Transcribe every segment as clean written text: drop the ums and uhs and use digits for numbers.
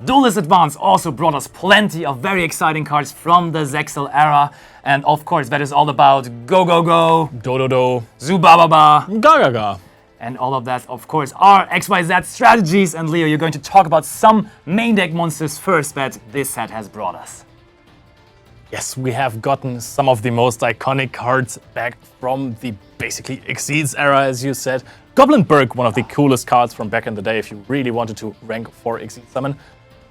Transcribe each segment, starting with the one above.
Duelist Advance also brought us plenty of very exciting cards from the ZEXAL era. And of course, that is all about Go, Dodo, Zubababa, Gaga. and all of that, of course, are XYZ strategies. And Leo, you're going to talk about some main deck monsters first that this set has brought us. Yes, we have gotten some of the most iconic cards back from the basically Exceeds era, as you said. Goblinberg, one of the coolest cards from back in the day if you really wanted to rank for Exceed Summon,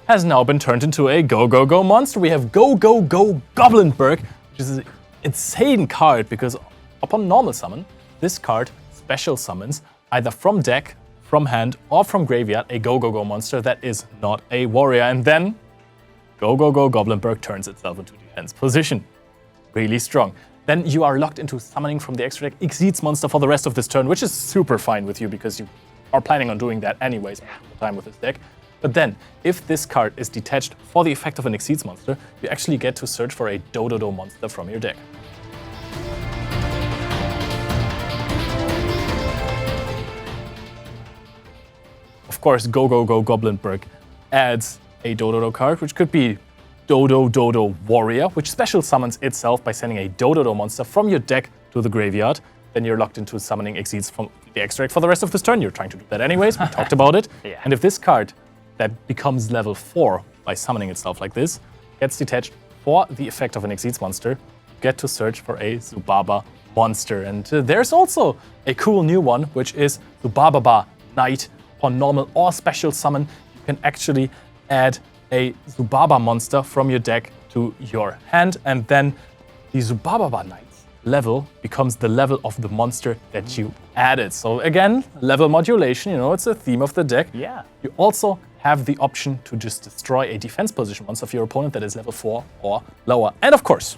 has now been turned into a Go monster. We have Go Goblinberg, which is an insane card because upon normal summon, this card special summons either from deck, from hand, or from graveyard a Go monster that is not a warrior. And then Go Goblinberg turns itself into defense position. Really strong. Then you are locked into summoning from the extra deck Exceeds monster for the rest of this turn, which is super fine with you because you are planning on doing that anyways most of the time with this deck. But then, if this card is detached for the effect of an Exceeds monster, you actually get to search for a Dodo monster from your deck. Of course, Go Goblinberg adds a Dodo card, which could be Dodo Warrior, which special summons itself by sending a Dodo monster from your deck to the graveyard. Then you're locked into summoning Exceeds from the extract for the rest of this turn. You're trying to do that anyways, we talked about it. Yeah. And if this card that becomes level 4 by summoning itself like this gets detached for the effect of an Exceeds monster, you get to search for a Zubaba monster. And there's also a cool new one, which is Zubababa Knight. Upon normal or special summon, you can actually add a Zubaba monster from your deck to your hand, and then the Zubababa Knight's level becomes the level of the monster that you added. So again, level modulation, you know, it's a theme of the deck. Yeah. You also have the option to just destroy a defense position monster of your opponent that is level 4 or lower. And of course,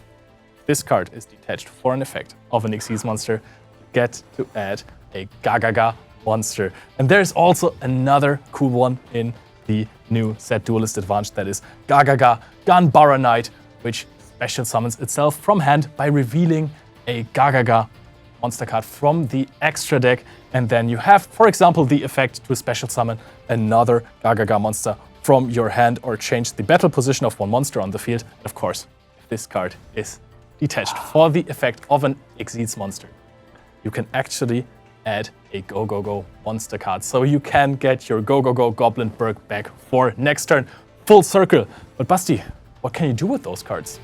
this card is detached for an effect of an Exceeds monster. You get to add a Gaga monster. And there's also another cool one in the new set Duelist Advance, that is Gaga Ganbara Knight, which special summons itself from hand by revealing a Gaga monster card from the extra deck. And then you have, for example, the effect to special summon another Gaga monster from your hand or change the battle position of one monster on the field. And of course, if this card is detached for the effect of an Exceeds monster, you can actually add a Go monster card. So you can get your Go Goblinberg back for next turn. Full circle. But Basti, what can you do with those cards?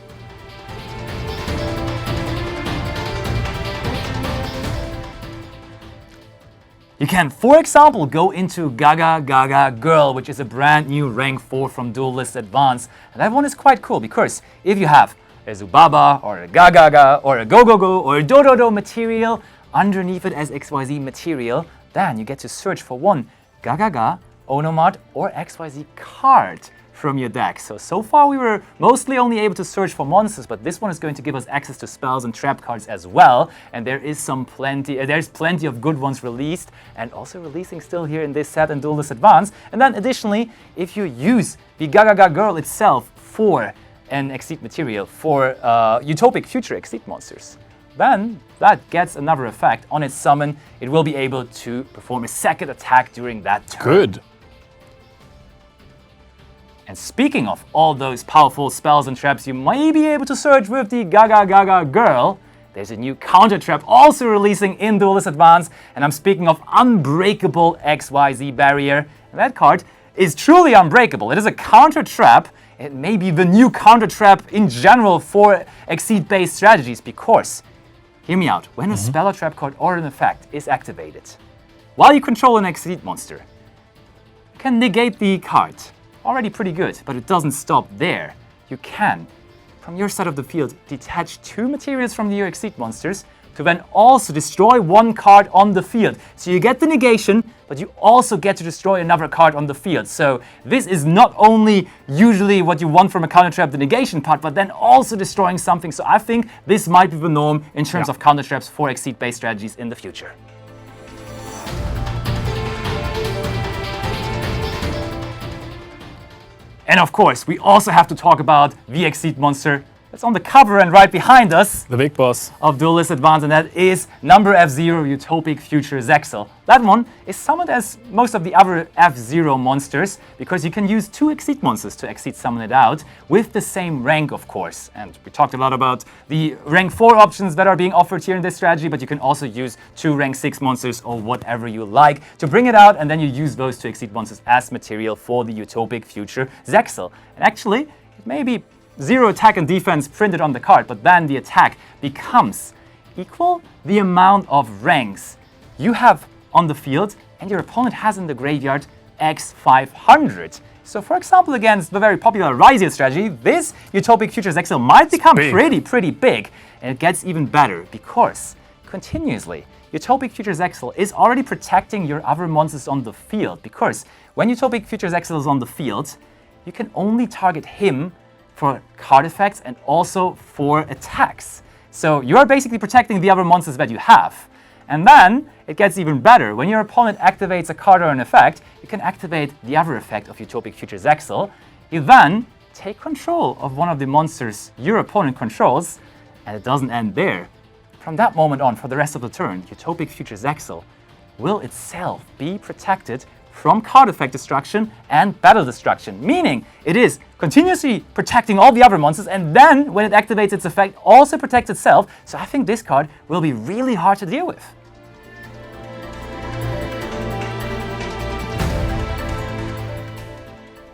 You can, for example, go into Gaga Girl, which is a brand new rank 4 from Duelist Advance. And that one is quite cool because if you have a Zubaba or a Gaga or a Go or a Dodo material underneath it as XYZ material, then you get to search for one Gaga, Onomart, or XYZ card from your deck. So far we were mostly only able to search for monsters, but this one is going to give us access to spells and trap cards as well. And there's plenty of good ones released and also releasing still here in this set and Duelist Advance. And then additionally, if you use the Gaga Girl itself for an Exceed material for Utopic Future Exceed monsters, then that gets another effect. On its summon, it will be able to perform a second attack during that turn. Good. And speaking of all those powerful spells and traps you may be able to search with the Gaga Girl, there's a new counter trap also releasing in Duelist Advance, and I'm speaking of Unbreakable XYZ Barrier. And that card is truly unbreakable. It is a counter trap. It may be the new counter trap in general for Exceed-based strategies because, hear me out, when a spell or trap card or an effect is activated, while you control an Exceed monster, you can negate the card. Already pretty good, but it doesn't stop there. You can, from your side of the field, detach 2 materials from your Exceed monsters to then also destroy one card on the field. So you get the negation, but you also get to destroy another card on the field. So this is not only usually what you want from a counter trap, the negation part, but then also destroying something. So I think this might be the norm in terms of counter traps for Exceed-based strategies in the future. And of course, we also have to talk about the Exceed monster, that's on the cover and right behind us The big boss. of Duelist Advance, and that is number FZero Utopic Future ZEXAL. That one is summoned as most of the other FZero monsters because you can use 2 Exceed monsters to Exceed summon it out with the same rank, of course. And we talked a lot about the rank 4 options that are being offered here in this strategy, but you can also use 2 rank 6 monsters or whatever you like to bring it out, and then you use those 2 Exceed monsters as material for the Utopic Future ZEXAL. And actually, it may be 0 attack and defense printed on the card, but then the attack becomes equal the amount of ranks you have on the field and your opponent has in the graveyard x 500. So for example, against the very popular Ryzier strategy, this Utopic Future ZEXAL might become pretty big, and it gets even better because continuously Utopic Future ZEXAL is already protecting your other monsters on the field, because when Utopic Future ZEXAL is on the field, you can only target him for card effects and also for attacks. So you are basically protecting the other monsters that you have. And then it gets even better. When your opponent activates a card or an effect, you can activate the other effect of Utopic Future ZEXAL. You then take control of one of the monsters your opponent controls, and it doesn't end there. From that moment on, for the rest of the turn, Utopic Future ZEXAL will itself be protected from card effect destruction and battle destruction, meaning it is continuously protecting all the other monsters, and then when it activates its effect, also protects itself. So I think this card will be really hard to deal with.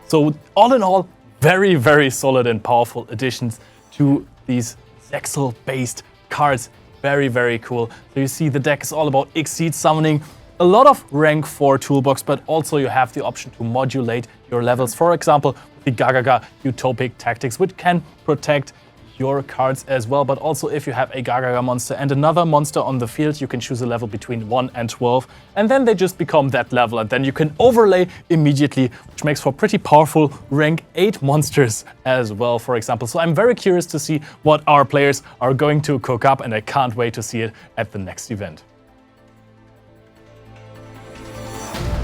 So all in all, very, very solid and powerful additions to these ZEXAL-based cards. Very, very cool. So you see the deck is all about Exceed summoning, a lot of rank 4 toolbox, but also you have the option to modulate your levels. For example, the Gaga Utopic Tactics, which can protect your cards as well. But also if you have a Gaga monster and another monster on the field, you can choose a level between 1 and 12, and then they just become that level, and then you can overlay immediately, which makes for pretty powerful rank 8 monsters as well, for example. So I'm very curious to see what our players are going to cook up, and I can't wait to see it at the next event.